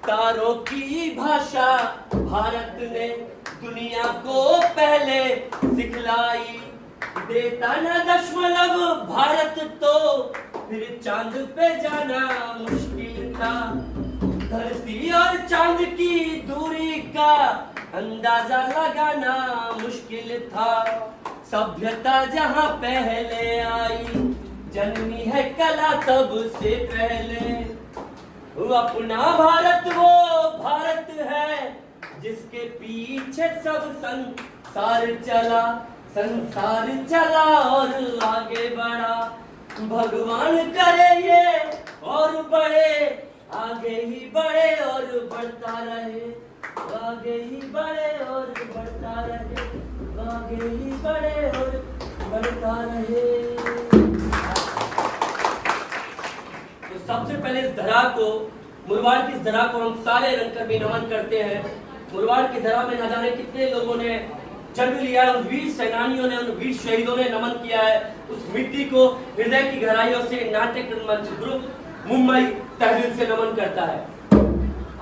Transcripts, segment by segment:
तारों की भाषा भारत ने दुनिया को पहले सिखलाई। देता न दशमलव भारत तो फिर चांद पे जाना मुश्किल था। धरती और चांद की दूरी का अंदाजा लगाना मुश्किल था। सभ्यता जहां पहले आई, जन्मी है कला सबसे पहले। अपना भारत वो भारत है जिसके पीछे सब संसार चला और आगे बढ़ा। भगवान करे ये और बढ़े, आगे ही बढ़े और बढ़ता रहे। आगे ही बढ़े और बढ़ता रहे, आगे ही बढ़े और बढ़ता रहे। तो सबसे पहले इस धरा को, मुरवाड़ की इस धरा को हम सारे रंगकर्मी नमन करते हैं। मुरवाड़ की धरा में न जाने कितने लोगों ने जन्म लिया है, उन वीर सेनानियों ने, उन वीर शहीदों ने नमन किया है। उस मिट्टी को हृदय की गहराइयों से नाट्य मंच ग्रुप मुंबई तहसील से नमन करता है।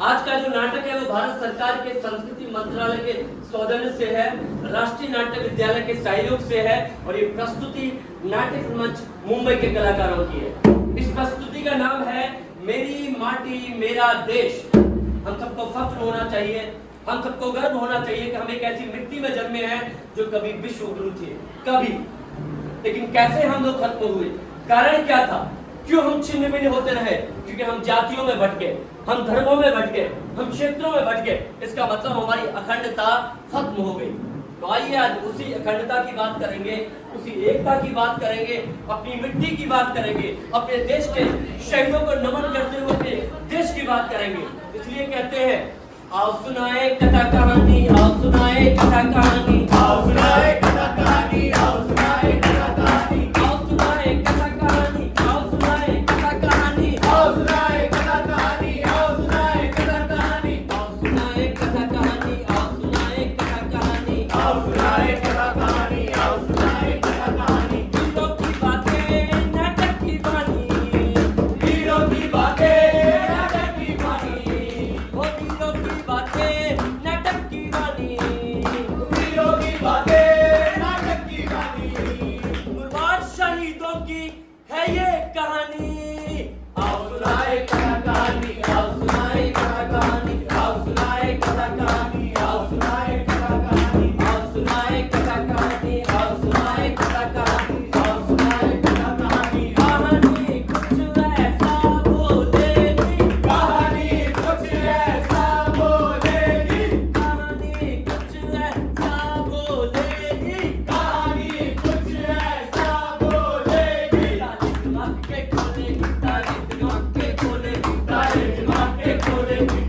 आज का जो नाटक है वो भारत सरकार के संस्कृति मंत्रालय के सौजन्य से है, राष्ट्रीय नाट्य विद्यालय के सहयोग से है और ये प्रस्तुति नाट्य मंच मुंबई के कलाकारों की है। इस प्रस्तुति का नाम है मेरी माटी मेरा देश। हम सबको फख्र होना चाहिए, हम सबको गर्व होना चाहिए कि हम एक ऐसी मिट्टी में जन्मे हैं जो कभी विश्व गुरु थे, कभी। लेकिन कैसे हम लोग खत्म हुए, कारण क्या था, क्यों हम छिन्न भिन्न होते रहे? क्योंकि हम जातियों में बट गए, हम धर्मों में बट गए, हम क्षेत्रों में बट गए। इसका मतलब हमारी अखंडता खत्म हो गई। तो आइए आज उसी अखंडता की बात करेंगे, उसी एकता की बात करेंगे, अपनी मिट्टी की बात करेंगे, अपने देश के शहीदों को नमन करते हुए अपने देश की बात करेंगे। इसलिए कहते हैं आओ सुनाए कथा कहानी, आओ सुनाए कथा कहानी, आओ सुनाए कथा कहानी, आओ सुनाए कथा कहानी, आओ सुनाए कथा कहानी, आओ सुनाए कथा कहानी, आओ सुनाए कथा कहानी, आओ सुनाए कथा कहानी, आओ सुनाए कथा कहानी, आओ सुनाए कथा कहानी, आओ सुनाए कथा कहानी, आओ सुनाए कथा कहानी। हीरो की बातें नाटक की बानी, हीरो की बातें नाटक की बानी, ओ हीरो की बातें नाटक की बानी, हीरो की बातें नाटक की बानी। मुरवाड़ शहीदों की है ये कहानी। आओ सुनाए कथा कहानी, आओ सुनाए कथा कहानी, आओ सुनाए कथा कहानी, आओ सुनाए कथा कहानी, आओ सुनाए कथा कहानी, आओ सुनाए कथा कहानी, आओ सुनाए कथा कहानी। कहानी कुछ ऐसा बोलेगी, कहानी कुछ ऐसा बोलेगी, कहानी कुछ ऐसा बोलेगी, कहानी कुछ ऐसा बोलेगी। ताले दिमाग के खोलेगी, ताले दिमाग के खोलेगी,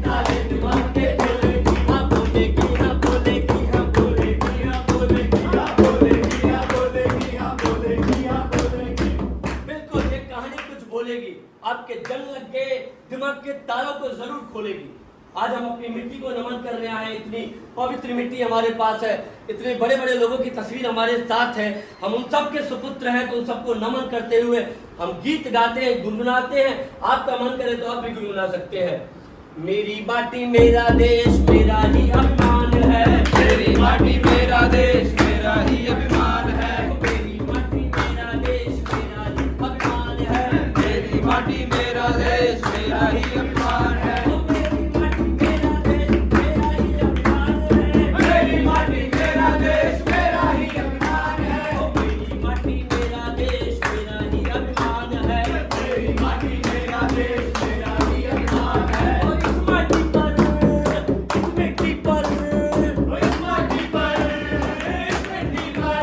ताले दिमाग के खोलेगी, हाँ बोलेगी, हाँ बोलेगी, हाँ बोलेगी, हाँ बोलेगी, हाँ बोलेगी, हाँ बोलेगी, हाँ बोलेगी, हाँ बोलेगी। बिल्कुल ये कहानी कुछ बोलेगी, आपके जंग लग गए दिमाग के तारों को जरूर खोलेगी। आज हम अपनी मिट्टी को नमन करने आए हैं, इतनी पवित्र मिट्टी हमारे पास है, इतने बड़े बड़े लोगों की तस्वीर हमारे साथ है, हम उन सब के सुपुत्र हैं, तो उन सबको नमन करते हुए हम गीत गाते हैं, गुनगुनाते हैं। आपका मन करे तो आप भी गुनगुना सकते हैं। मेरी माटी मेरा देश मेरा ही अभिमान है, मेरी माटी मेरा देश मेरा ही अभिमान है, मेरी माटी मेरा देश मेरा ही अभिमान है, मेरी माटी मेरा देश मेरा ही अभिमान है, मेरी माटी मेरा देश मेरा ही अभिमान है, मेरी माटी मेरा देश मेरा ही अभिमान है, मेरी माटी मेरा देश मेरा ही अभिमान है। और इस माटी पर, इस मिट्टी पर, इस माटी पर, इस मिट्टी पर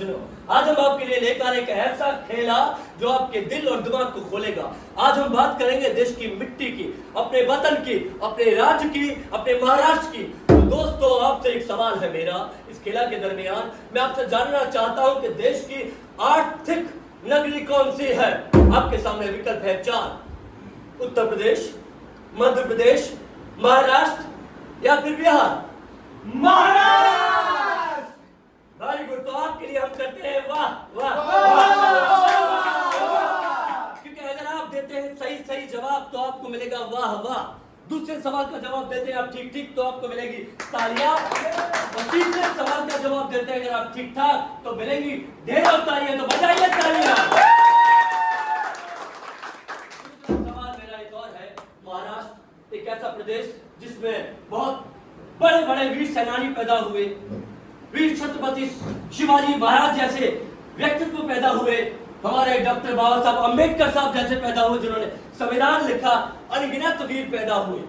सज्जनों, आज हम आपके लिए लेकर एक ऐसा खेला जो आपके दिल और दिमाग को खोलेगा। आज हम बात करेंगे देश की मिट्टी की, अपने वतन की, अपने राज्य की, अपने महाराष्ट्र की। तो दोस्तों, आपसे एक सवाल है मेरा इस खेला के दरमियान। मैं आपसे जानना चाहता हूं कि देश की आर्थिक नगरी कौन सी है। आपके सामने विकल्प है 4, उत्तर प्रदेश, मध्य प्रदेश, महाराष्ट्र या फिर बिहार। महाराज वेरी गुड। तो आपके लिए हम करते हैं वाह वाह, क्योंकि अगर आप देते हैं सही सही जवाब तो आपको मिलेगा वाह वाह। दूसरे सवाल का जवाब देते हैं आप ठीक ठीक तो आपको मिलेगी तालियां। और तीसरे सवाल का जवाब देते हैं अगर आप ठीक ठाक तो मिलेंगी ढेरों तालियां। तो बजाइए तालियां। सवाल मेरा एक और है। महाराष्ट्र एक ऐसा प्रदेश जिसमें बहुत बड़े बड़े वीर सेनानी पैदा हुए, वीर छत्रपति शिवाजी महाराज जैसे व्यक्तित्व पैदा हुए, हमारे डॉक्टर बाबा साहब अंबेडकर साहब जैसे पैदा हुए जिन्होंने संविधान लिखा, अनगिनत वीर पैदा हुए।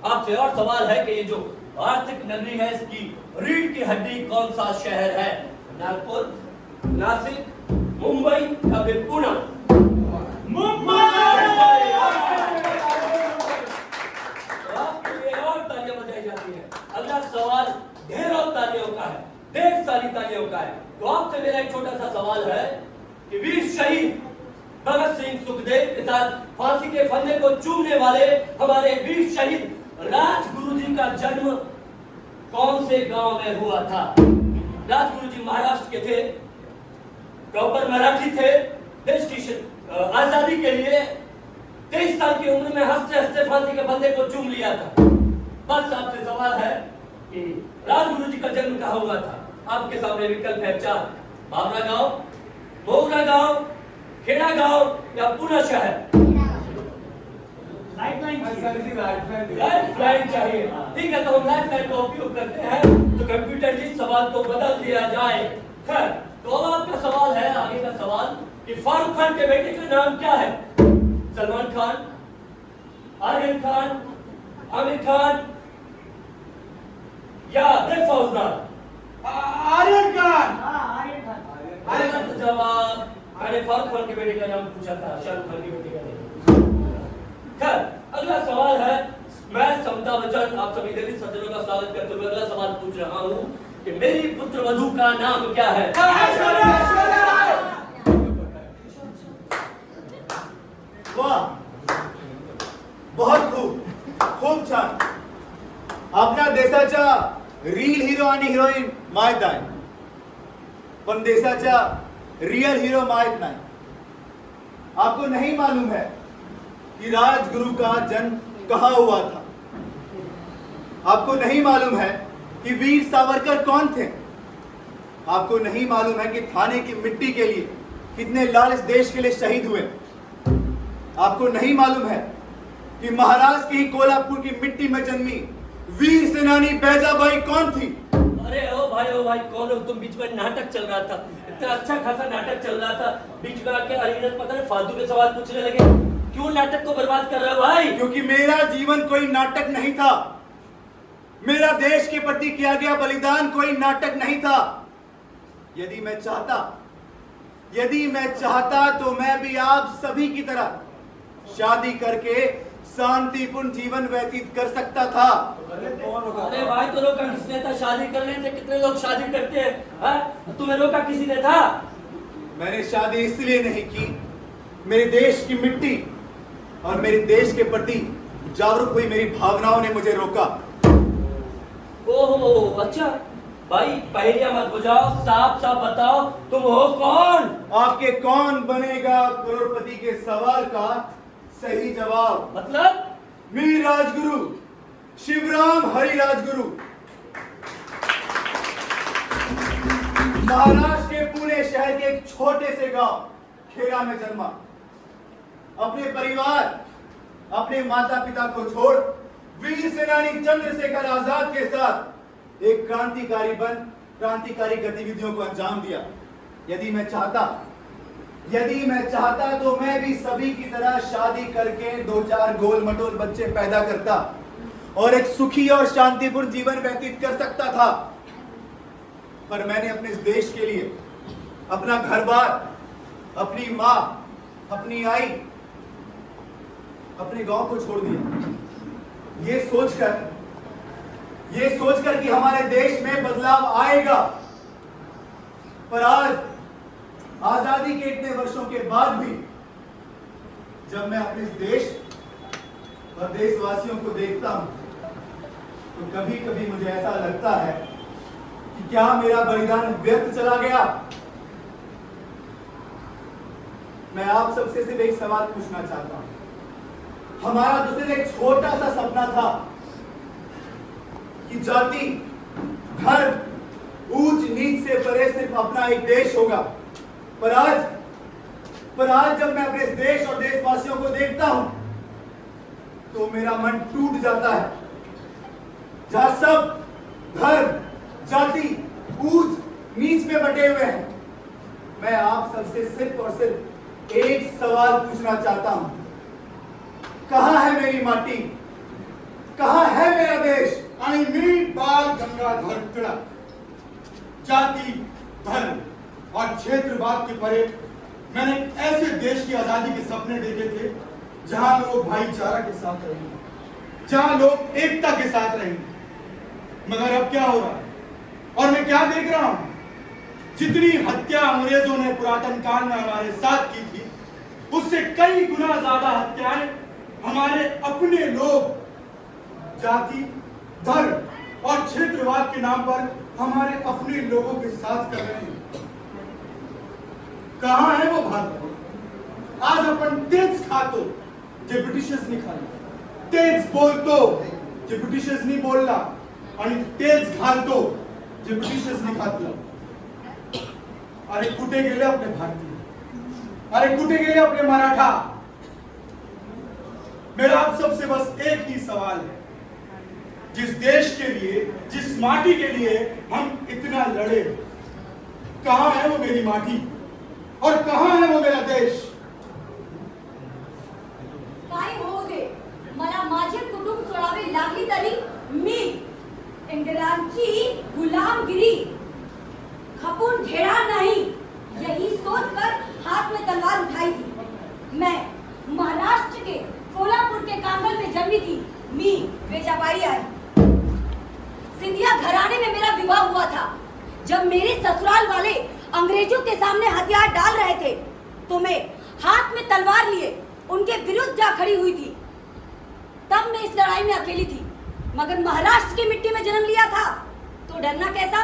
आपसे और सवाल है कि ये जो आर्थिक नगरी है इसकी रीढ़ की हड्डी कौन सा शहर है। नागपुर, नासिक, मुंबई या फिर पुणे। अगला सवाल ढेरों तालियों का है, ढेर सारी तालियों का है। तो आपसे मेरा एक छोटा सा सवाल है कि वीर शहीद भगत सिंह सुखदेव के साथ फांसी के फंदे को चूमने वाले हमारे वीर शहीद राजगुरु जी का जन्म कौन से गांव में हुआ था। राजगुरु जी महाराष्ट्र के थे, प्रॉपर मराठी थे। देश की आजादी के लिए 23 साल की उम्र में हंसते हंसते फांसी के फंदे को चूम लिया था। बस आपसे सवाल है कि राजगुरु जी का जन्म कहाँ हुआ था। आपके सामने विकल्प है 4, बाबरा गांव, मोगरा गांव, खेड़ा गांव या पुणे शहर। लाइफ लाइन चाहिए। ठीक है, तो हम लाइफ लाइन का उपयोग करते हैं। तो कंप्यूटर जी सवाल को बदल दिया जाए। खैर, तो अब आपका सवाल है आगे का सवाल कि फारूक खान के बेटे का नाम क्या है। सलमान खान, आर्यन खान, आमिर खान या दिल फौजदार। आर्यन खान। गलत जवाब। मैंने फारूक खान के बेटे का नाम पूछा था, शाहरुख खान के बेटे का नहीं। खैर, अगला सवाल है। मैं समता बच्चन आप सभी दिल्ली सज्जनों का स्वागत करते हुए अगला सवाल पूछ रहा हूँ कि मेरी पुत्र वधू का नाम क्या है। वाह, बहुत खूप, खूप छान। आपल्या देशाच्या रील हिरो आणि हिरोईन माहित आहे, पण देशाच्या रियल हीरो माहित नाही। आपको नहीं मालूम है कि राजगुरु का जन्म कहाँ हुआ था। आपको नहीं मालूम है कि वीर सावरकर कौन थे। आपको नहीं मालूम है कि थाने की मिट्टी के लिए कितने लाल इस देश के लिए शहीद हुए। आपको नहीं मालूम है कि महाराष्ट्र की कोल्हापुर की मिट्टी में जन्मी वीर सेनानी बैजाबाई कौन थी। अरे ओ भाई कौन हो तुम। बीच में नाटक चल रहा था, इतना अच्छा खासा नाटक चल रहा था, बीच में आके अरिनत पता नहीं फालतू के सवाल पूछने लगे। क्यों नाटक को बर्बाद कर रहे हो भाई। क्योंकि मेरा जीवन कोई नाटक नहीं था। मेरा देश के प्रति किया गया बलिदान कोई नाटक नहीं था। यदि मैं चाहता तो मैं भी आप सभी की तरह शादी करके शांतिपूर्ण जीवन व्यतीत कर सकता था। अरे भाई, तो रोका किसने था शादी करने से। कितने लोग शादी करते हैं, तुम्हें रोका किसी ने था। मैंने शादी इसलिए नहीं की, मेरे देश की मिट्टी और मेरे देश के प्रति जागरूक हुई मेरी भावनाओं ने मुझे रोका। ओहो अच्छा भाई, पहेलियां मत बुझाओ, साफ साफ बताओ तुम हो कौन। आपके कौन बनेगा करोड़पति के सवाल का सही जवाब मतलब वीर राजगुरु शिवराम हरि राजगुरु। महाराष्ट्र के पुणे शहर के एक छोटे से गांव खेड़ा में जन्मा। अपने परिवार, अपने माता पिता को छोड़ वीर सेनानी चंद्रशेखर आजाद के साथ एक क्रांतिकारी बन क्रांतिकारी गतिविधियों को अंजाम दिया। यदि मैं चाहता तो मैं भी सभी की तरह शादी करके 2-4 गोल मटोल बच्चे पैदा करता और एक सुखी और शांतिपूर्ण जीवन व्यतीत कर सकता था। पर मैंने अपने इस देश के लिए अपना घर बार, अपनी माँ, अपनी आई, अपने गांव को छोड़ दिया। ये सोचकर कि हमारे देश में बदलाव आएगा। पर आज आजादी के इतने वर्षों के बाद भी जब मैं अपने देश और देशवासियों को देखता हूं तो कभी कभी मुझे ऐसा लगता है कि क्या मेरा बलिदान व्यर्थ चला गया। मैं आप सबसे सिर्फ एक सवाल पूछना चाहता हूं। हमारा तो सिर्फ एक छोटा सा सपना था कि जाति, धर्म, ऊंच नीच से परे सिर्फ अपना एक देश होगा। पर आज जब मैं अपने देश और देशवासियों को देखता हूं तो मेरा मन टूट जाता है। जहां सब धर्म, जाति, ऊंच नीच में बटे हुए हैं। मैं आप सबसे सिर्फ और सिर्फ एक सवाल पूछना चाहता हूं। कहां है मेरी माटी? कहां है मेरा देश? आणि मी बाल गंगाधर तिलक जाति, धर्म और क्षेत्रवाद के परे मैंने ऐसे देश की आजादी के सपने देखे थे जहां लोग भाईचारा के साथ रहेंगे, जहां लोग एकता के साथ रहेंगे। मगर अब क्या हो रहा है और मैं क्या देख रहा हूं? जितनी हत्या अंग्रेजों ने पुरातन काल में हमारे साथ की थी उससे कई गुना ज्यादा हत्याएं हमारे अपने लोग जाति, धर्म और क्षेत्रवाद के नाम पर हमारे अपने लोगों के साथ कर रहे हैं। कहां है वो भारत? आज अपन तेज खातो जे ब्रिटिशर्सनी खाल्लं, तेज बोलतो जे ब्रिटिशर्सनी बोलला आणि तेज घालतो जे ब्रिटिशर्सनी घातलं। अरे कुठे गेले आपले भारतीय? अरे कुठे गेले अपने मराठा? मेरा आप सबसे बस एक ही सवाल है। जिस देश के लिए, जिस माटी के लिए हम इतना लड़े, कहां है वो मेरी माटी और कहां है वो मेरा देश? काय हो दे, मला माझे कुटुंब सोडावे लागली तरी मी इंग्रजांची गुलामगिरी खपून घेणार नाही, यही सोचकर हाथ में तलवार उठाई थी। मैं महाराष्ट्र के कोल्हापुर के कांगल में जन्मी थी। मी वेजाबाई आई। सिंधिया घराने में मेरा विवाह हुआ था। जब मेरे ससुराल वाले अंग्रेजों के सामने हथियार डाल रहे थे तो मैं हाथ में तलवार लिए उनके विरुद्ध जा खड़ी हुई थी। तब मैं इस लड़ाई में अकेली थी, मगर महाराष्ट्र की मिट्टी में जन्म लिया था तो डरना कैसा?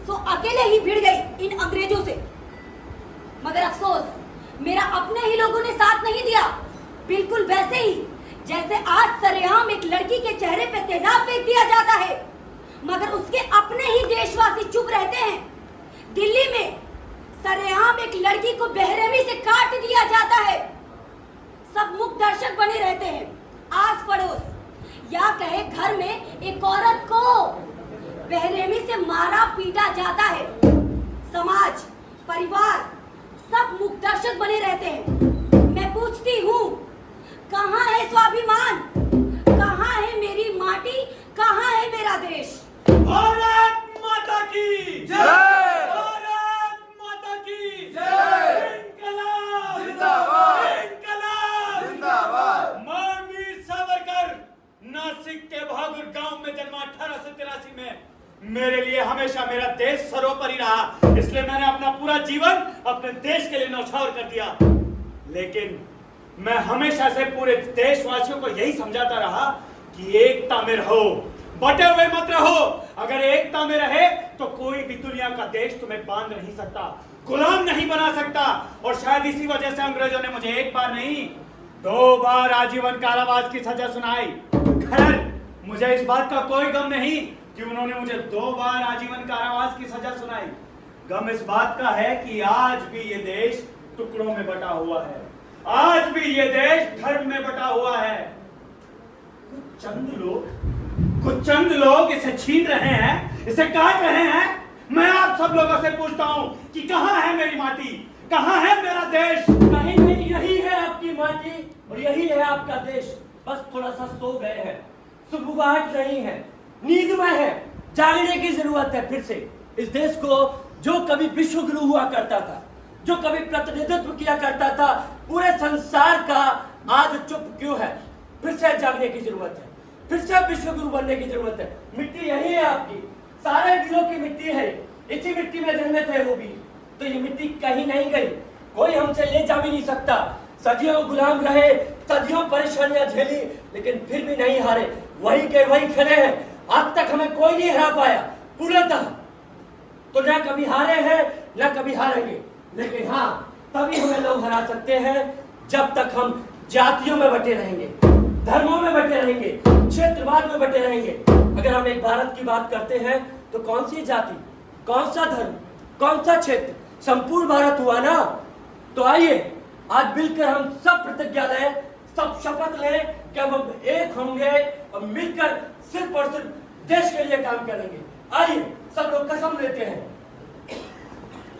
सो अकेले ही भिड़ गई इन अंग्रेजों से। मगर अफसोस, मेरा अपने ही लोगों ने साथ नहीं दिया। बिल्कुल वैसे ही जैसे आज सरेआम एक लड़की के चेहरे पे तेजाब फेंक दिया जाता है, मगर उसके अपने ही देशवासी चुप रहते हैं। दिल्ली में सरेआम एक लड़की को बेरहमी से काट दिया जाता है, सब मुख दर्शक बने रहते हैं। आस पड़ोस या कहे घर में एक औरत को बेरहमी से मारा पीटा जाता है। समाज, परिवार सब मुख दर्शक बने रहते हैं। मैं पूछती हूँ, कहाँ है स्वाभिमान? कहाँ है मेरी माटी? कहाँ है मेरा देश? भारत माता की जय! भारत माता की जय! इनकलाब! जिंदाबाद! इनकलाब! जिंदाबाद! मैं वीर सावरकर नासिक के बहादुर गांव में जन्मा 1883 में। मेरे लिए हमेशा मेरा देश सर्वोपरि रहा, इसलिए मैंने अपना पूरा जीवन अपने देश के लिए न्यौछावर कर दिया। लेकिन मैं हमेशा से पूरे देशवासियों को यही समझाता रहा कि एकता में रहो, बटे हुए मत रहो। अगर एकता में रहे तो कोई भी दुनिया का देश तुम्हें बांध नहीं सकता, गुलाम नहीं बना सकता। और शायद इसी वजह से अंग्रेजों ने मुझे एक बार नहीं 2 बार आजीवन कारावास की सजा सुनाई। खैर, मुझे इस बात का कोई गम नहीं कि उन्होंने मुझे 2 बार आजीवन कारावास की सजा सुनाई। गम इस बात का है कि आज भी ये देश टुकड़ों में बटा हुआ है, आज भी ये देश धर्म में बटा हुआ है। कुछ चंद लोग इसे छीन रहे हैं, इसे काट रहे हैं। मैं आप सब लोगों से पूछता हूं कि कहां है मेरी माटी, कहां है मेरा देश? कहीं नहीं, यही है आपकी माटी और यही है आपका देश। बस थोड़ा सा सो गए हैं, सुबुगाहट नहीं है, नींद में है, जागने की जरूरत है। फिर से इस देश को जो कभी विश्व गुरु हुआ करता था, जो कभी प्रतिनिधित्व किया करता था पूरे संसार का, आज चुप क्यों है? फिर से जागने की जरूरत है, फिर से विश्व गुरु बनने की जरूरत है। मिट्टी यही है आपकी, सारे वीरों की मिट्टी है, इसी मिट्टी में जन्मे थे वो भी। तो ये मिट्टी कहीं नहीं गई, कोई हमसे ले जा भी नहीं सकता। सदियों गुलाम रहे, सदियों परेशानियां झेली, लेकिन फिर भी नहीं हारे, वही के वही खड़े हैं। आज तक हमें कोई नहीं हरा पाया पूर्णतः। तो ना कभी हारे हैं ना कभी हारेंगे, लेकिन हाँ तभी हमें लोग हरा सकते हैं जब तक हम जातियों में बटे रहेंगे, धर्मों में बटे रहेंगे, क्षेत्रवाद में बटे रहेंगे। अगर हम एक भारत की बात करते हैं तो कौन सी जाति, कौन सा धर्म, कौन सा क्षेत्र, संपूर्ण भारत हुआ ना। तो आइए आज मिलकर हम सब प्रतिज्ञा लें, सब शपथ लें कि हम एक होंगे और मिलकर सिर्फ और सिर्फ देश के लिए काम करेंगे। आइए सब लोग कसम लेते हैं।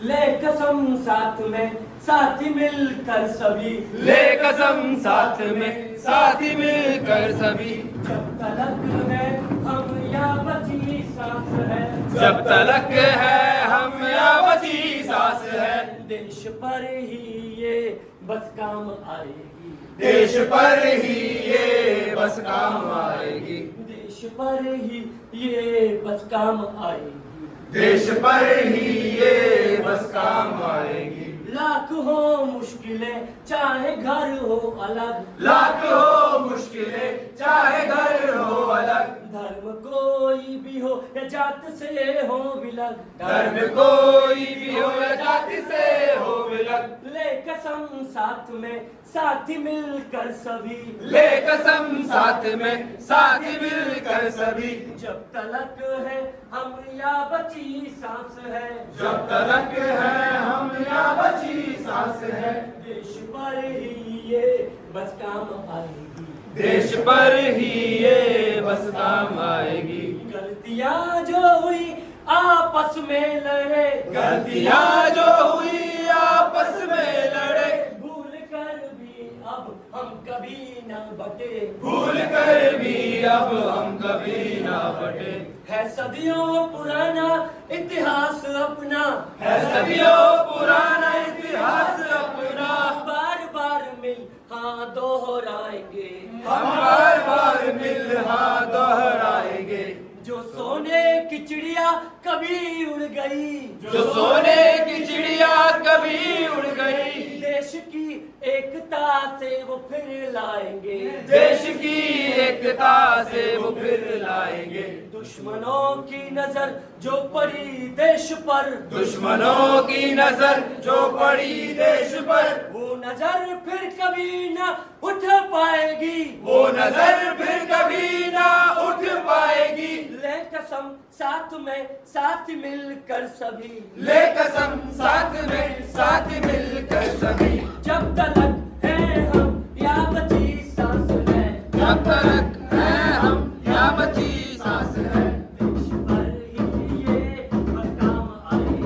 ले कसम साथ में साथी मिलकर सभी, ले कसम साथ में साथी मिलकर सभी, जब तलक है हम या बची सांस है, जब तलक है हम या बची सांस है, देश पर ही ये बस काम आएगी, देश पर ही ये बस काम आएगी, देश पर ही ये बस काम आएगी, देश पर ही ये बस काम आएगी। लाख हो मुश्किलें चाहे घर हो अलग, लाख हो मुश्किलें चाहे घर हो अलग, धर्म कोई भी हो या जात से हो विलग, धर्म कोई भी हो या जाति से हो विलग, ले कसम साथ में साथी मिलकर सभी, ले कसम साथ में साथी मिलकर सभी, जब तलक है हम या बची सांस है, जब तलक है हम या बची सांस है, देश पर ही ये बस काम आएगी, देश पर ही ये बस काम आएगी। गलतियां जो हुई आपस में लड़े, गलतियां जो हुई आपस में लड़े, भूल कर भी अब हम कभी ना बटे, भूल कर भी अब हम कभी ना बटे, है सदियों पुराना इतिहास अपना, है सदियों पुराना इतिहास अपना, बार बार मिल हाँ दोहराएंगे, हम बार बार मिल हाँ दोहराएंगे, जो सोने की चिड़िया कभी उड़ गई, जो सोने की चिड़िया कभी उड़ गई, देश की एकता से वो फिर लाएंगे, देश की एकता से वो फिर लाएंगे, दुश्मनों की नजर जो पड़ी देश पर, दुश्मनों की नजर जो पड़ी देश पर, वो नजर फिर कभी ना उठ पाएगी, वो नजर फिर कभी ना उठ पाएगी, ले कसम साथ में साथ मिलकर सभी, ले कसम साथ में साथ मिलकर सभी, जब तलक है हम या बची सांस है, जब तक है हम या बची सांस है, देश पर ही ये बस काम आएगी,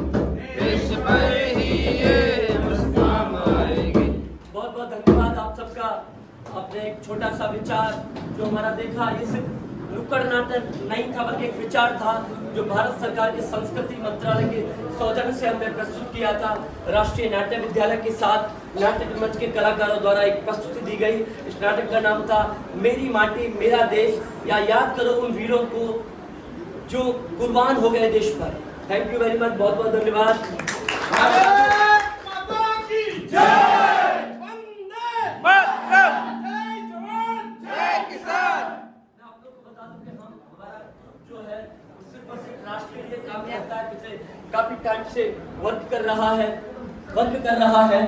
देश पर ही ये बस काम आएगी। बहुत बहुत धन्यवाद आप सबका। आपने एक छोटा सा विचार जो हमारा देखा, ये सिर्फ नुक्कड़ नाटक नहीं था बल्कि एक विचार था जो भारत सरकार के संस्कृति मंत्रालय के सौजन्य से हमने प्रस्तुत किया था। राष्ट्रीय नाट्य विद्यालय के साथ नाट्य मंच के कलाकारों द्वारा एक प्रस्तुति दी गई। इस नाटक का नाम था मेरी माटी मेरा देश, या याद करो उन वीरों को जो कुर्बान हो गए देश पर। थैंक यू वेरी मच, बहुत बहुत धन्यवाद। भारत माता की जय, वंदे मातरम, जय जवान जय किसान। मैं आप लोग को बता दूं कि हमारा जो है सिर्फ और सिर्फ राष्ट्र के लिए काम करता है, पिछले काफी टाइम से वर्क कर रहा है